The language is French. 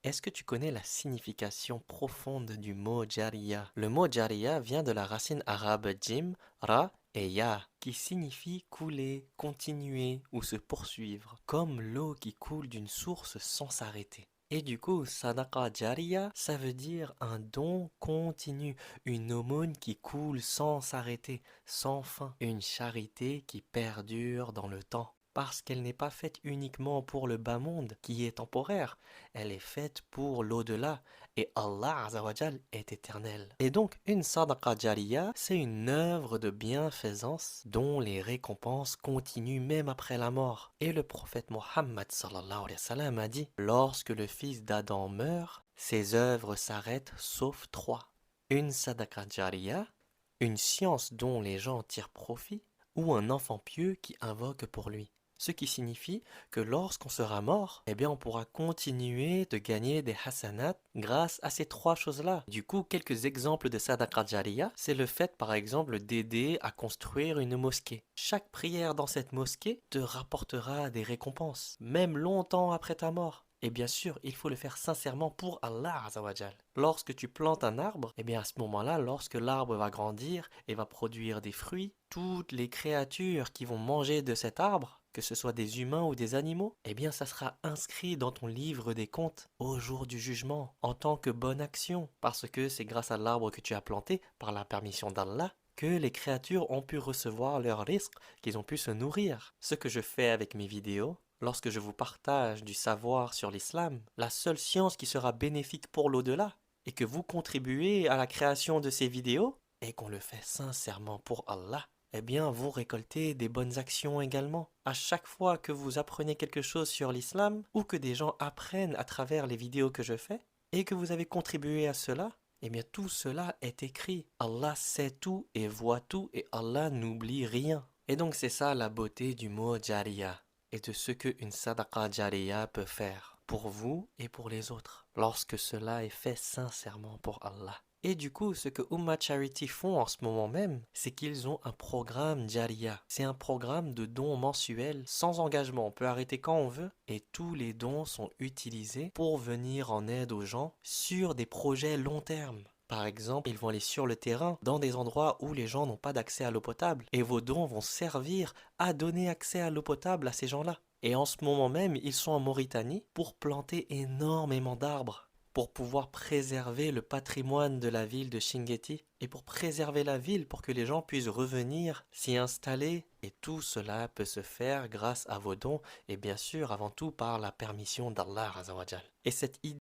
Est-ce que tu connais la signification profonde du mot jariya? Le mot jariya vient de la racine arabe jim, ra et ya, qui signifie couler, continuer ou se poursuivre, comme l'eau qui coule d'une source sans s'arrêter. Et du coup, sadaqa jariya, ça veut dire un don continu, une aumône qui coule sans s'arrêter, sans fin, une charité qui perdure dans le temps. Parce qu'elle n'est pas faite uniquement pour le bas monde, qui est temporaire, elle est faite pour l'au-delà, et Allah Azawajal est éternel. Et donc, une sadaqa jariya, c'est une œuvre de bienfaisance dont les récompenses continuent même après la mort. Et le prophète Mohammed sallallahu alayhi wa sallam a dit, lorsque le fils d'Adam meurt, ses œuvres s'arrêtent sauf trois. Une sadaqa jariya, une science dont les gens tirent profit, ou un enfant pieux qui invoque pour lui. Ce qui signifie que lorsqu'on sera mort, eh bien on pourra continuer de gagner des hasanats grâce à ces trois choses-là. Du coup, quelques exemples de sadaqa jariya, c'est le fait par exemple d'aider à construire une mosquée. Chaque prière dans cette mosquée te rapportera des récompenses, même longtemps après ta mort. Et bien sûr, il faut le faire sincèrement pour Allah Azawajal. Lorsque tu plantes un arbre, eh bien à ce moment-là, lorsque l'arbre va grandir et va produire des fruits, toutes les créatures qui vont manger de cet arbre, que ce soit des humains ou des animaux, eh bien ça sera inscrit dans ton livre des comptes au jour du jugement, en tant que bonne action, parce que c'est grâce à l'arbre que tu as planté, par la permission d'Allah, que les créatures ont pu recevoir leur risque, qu'ils ont pu se nourrir. Ce que je fais avec mes vidéos, lorsque je vous partage du savoir sur l'islam, la seule science qui sera bénéfique pour l'au-delà, et que vous contribuez à la création de ces vidéos, et qu'on le fait sincèrement pour Allah, eh bien vous récoltez des bonnes actions également. À chaque fois que vous apprenez quelque chose sur l'islam, ou que des gens apprennent à travers les vidéos que je fais, et que vous avez contribué à cela, eh bien tout cela est écrit. Allah sait tout et voit tout, et Allah n'oublie rien. Et donc c'est ça la beauté du mot jariya, et de ce qu'une sadaqa jariya peut faire, pour vous et pour les autres, lorsque cela est fait sincèrement pour Allah. Et du coup, ce que Ummah Charity font en ce moment même, c'est qu'ils ont un programme Jariya. C'est un programme de dons mensuels sans engagement. On peut arrêter quand on veut et tous les dons sont utilisés pour venir en aide aux gens sur des projets long terme. Par exemple, ils vont aller sur le terrain dans des endroits où les gens n'ont pas d'accès à l'eau potable et vos dons vont servir à donner accès à l'eau potable à ces gens-là. Et en ce moment même, ils sont en Mauritanie pour planter énormément d'arbres, pour pouvoir préserver le patrimoine de la ville de Chinguetti et pour préserver la ville pour que les gens puissent revenir s'y installer. Et tout cela peut se faire grâce à vos dons et bien sûr avant tout par la permission d'Allah Azawajal. Et cette idée